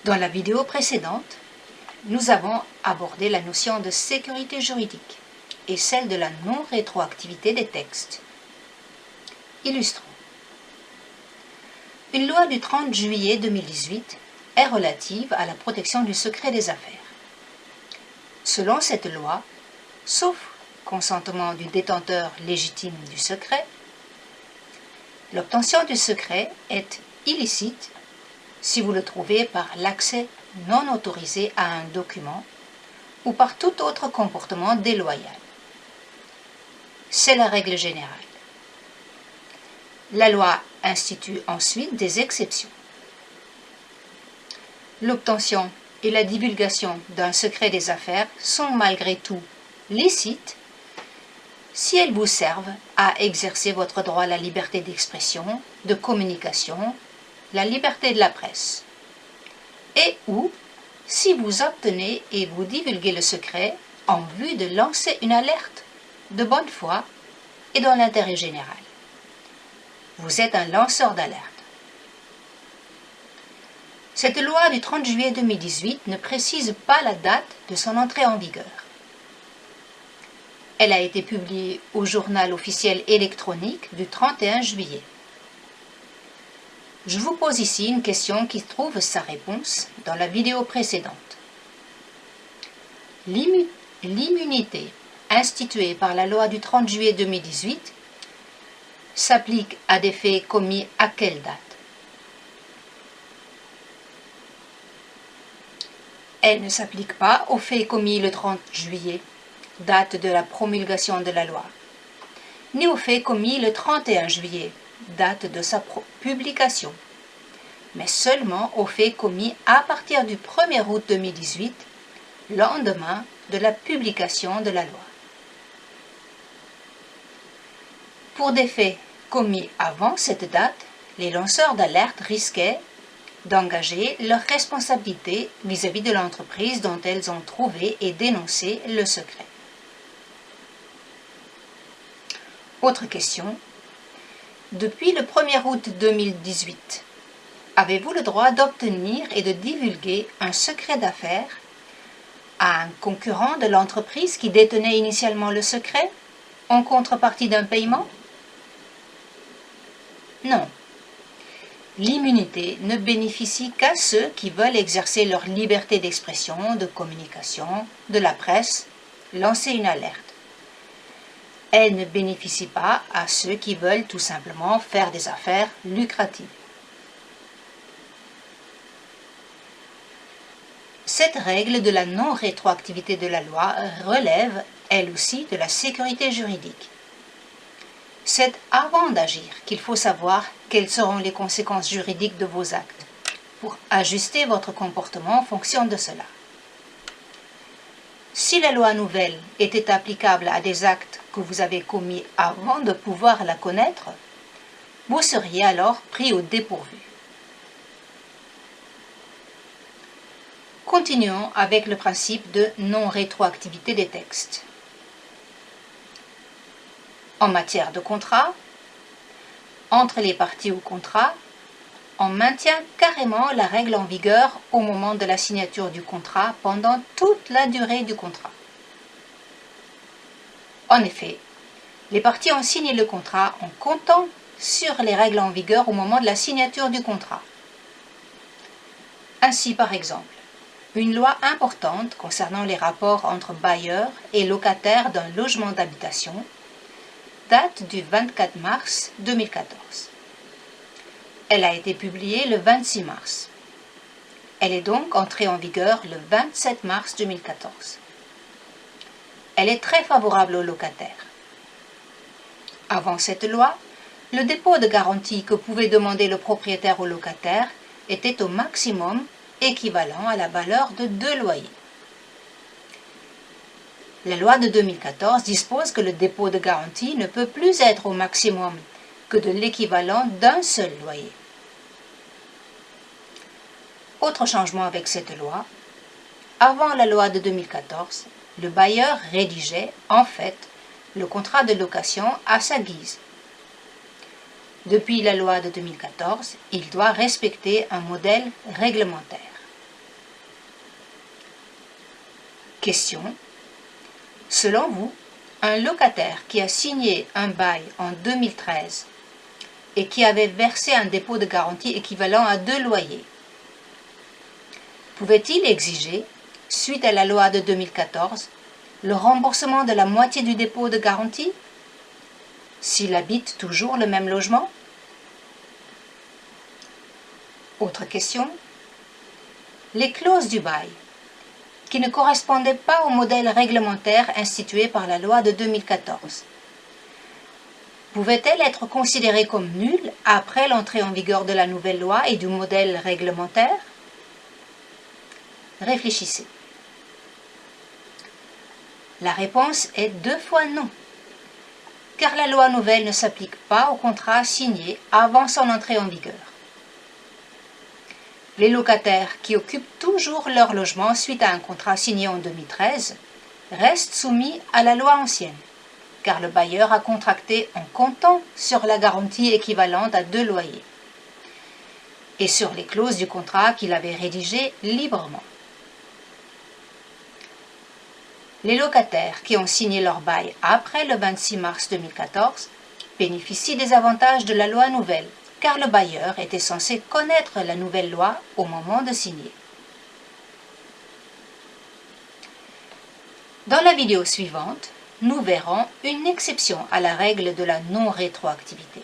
Dans la vidéo précédente, nous avons abordé la notion de sécurité juridique et celle de la non-rétroactivité des textes. Illustrons. Une loi du 30 juillet 2018 est relative à la protection du secret des affaires. Selon cette loi, sauf consentement du détenteur légitime du secret, l'obtention du secret est illicite si vous le trouvez par l'accès non autorisé à un document ou par tout autre comportement déloyal. C'est la règle générale. La loi institue ensuite des exceptions. L'obtention et la divulgation d'un secret des affaires sont malgré tout licites si elles vous servent à exercer votre droit à la liberté d'expression, de communication, la liberté de la presse, et ou si vous obtenez et vous divulguez le secret en vue de lancer une alerte de bonne foi et dans l'intérêt général. Vous êtes un lanceur d'alerte. Cette loi du 30 juillet 2018 ne précise pas la date de son entrée en vigueur. Elle a été publiée au journal officiel électronique du 31 juillet. Je vous pose ici une question qui trouve sa réponse dans la vidéo précédente. L'immunité instituée par la loi du 30 juillet 2018 s'applique à des faits commis à quelle date? Elle ne s'applique pas aux faits commis le 30 juillet, date de la promulgation de la loi, ni aux faits commis le 31 juillet, date de sa publication, mais seulement aux faits commis à partir du 1er août 2018, lendemain de la publication de la loi. Pour des faits commis avant cette date, les lanceurs d'alerte risquaient d'engager leur responsabilité vis-à-vis de l'entreprise dont elles ont trouvé et dénoncé le secret. Autre question. Depuis le 1er août 2018, avez-vous le droit d'obtenir et de divulguer un secret d'affaires à un concurrent de l'entreprise qui détenait initialement le secret en contrepartie d'un paiement? Non. L'immunité ne bénéficie qu'à ceux qui veulent exercer leur liberté d'expression, de communication, de la presse, lancer une alerte. Elle ne bénéficie pas à ceux qui veulent tout simplement faire des affaires lucratives. Cette règle de la non-rétroactivité de la loi relève, elle aussi, de la sécurité juridique. C'est avant d'agir qu'il faut savoir quelles seront les conséquences juridiques de vos actes pour ajuster votre comportement en fonction de cela. Si la loi nouvelle était applicable à des actes que vous avez commis avant de pouvoir la connaître, vous seriez alors pris au dépourvu. Continuons avec le principe de non-rétroactivité des textes. En matière de contrat, entre les parties au contrat, on maintient carrément la règle en vigueur au moment de la signature du contrat pendant toute la durée du contrat. En effet, les parties ont signé le contrat en comptant sur les règles en vigueur au moment de la signature du contrat. Ainsi, par exemple, une loi importante concernant les rapports entre bailleurs et locataires d'un logement d'habitation date du 24 mars 2014. Elle a été publiée le 26 mars. Elle est donc entrée en vigueur le 27 mars 2014. Elle est très favorable aux locataires. Avant cette loi, le dépôt de garantie que pouvait demander le propriétaire au locataire était au maximum équivalent à la valeur de 2 loyers. La loi de 2014 dispose que le dépôt de garantie ne peut plus être au maximum que de l'équivalent d'un seul loyer. Autre changement avec cette loi, avant la loi de 2014, le bailleur rédigeait en fait le contrat de location à sa guise. Depuis la loi de 2014, il doit respecter un modèle réglementaire. Question. Selon vous, un locataire qui a signé un bail en 2013 et qui avait versé un dépôt de garantie équivalent à 2 loyers, pouvait-il exiger, suite à la loi de 2014, le remboursement de la moitié du dépôt de garantie s'il habite toujours le même logement? Autre question. Les clauses du bail, qui ne correspondaient pas au modèle réglementaire institué par la loi de 2014, pouvaient-elles être considérées comme nulles après l'entrée en vigueur de la nouvelle loi et du modèle réglementaire? Réfléchissez. La réponse est 2 fois non, car la loi nouvelle ne s'applique pas aux contrats signés avant son entrée en vigueur. Les locataires qui occupent toujours leur logement suite à un contrat signé en 2013 restent soumis à la loi ancienne, car le bailleur a contracté en comptant sur la garantie équivalente à 2 loyers et sur les clauses du contrat qu'il avait rédigé librement. Les locataires qui ont signé leur bail après le 26 mars 2014 bénéficient des avantages de la loi nouvelle, car le bailleur était censé connaître la nouvelle loi au moment de signer. Dans la vidéo suivante, nous verrons une exception à la règle de la non-rétroactivité.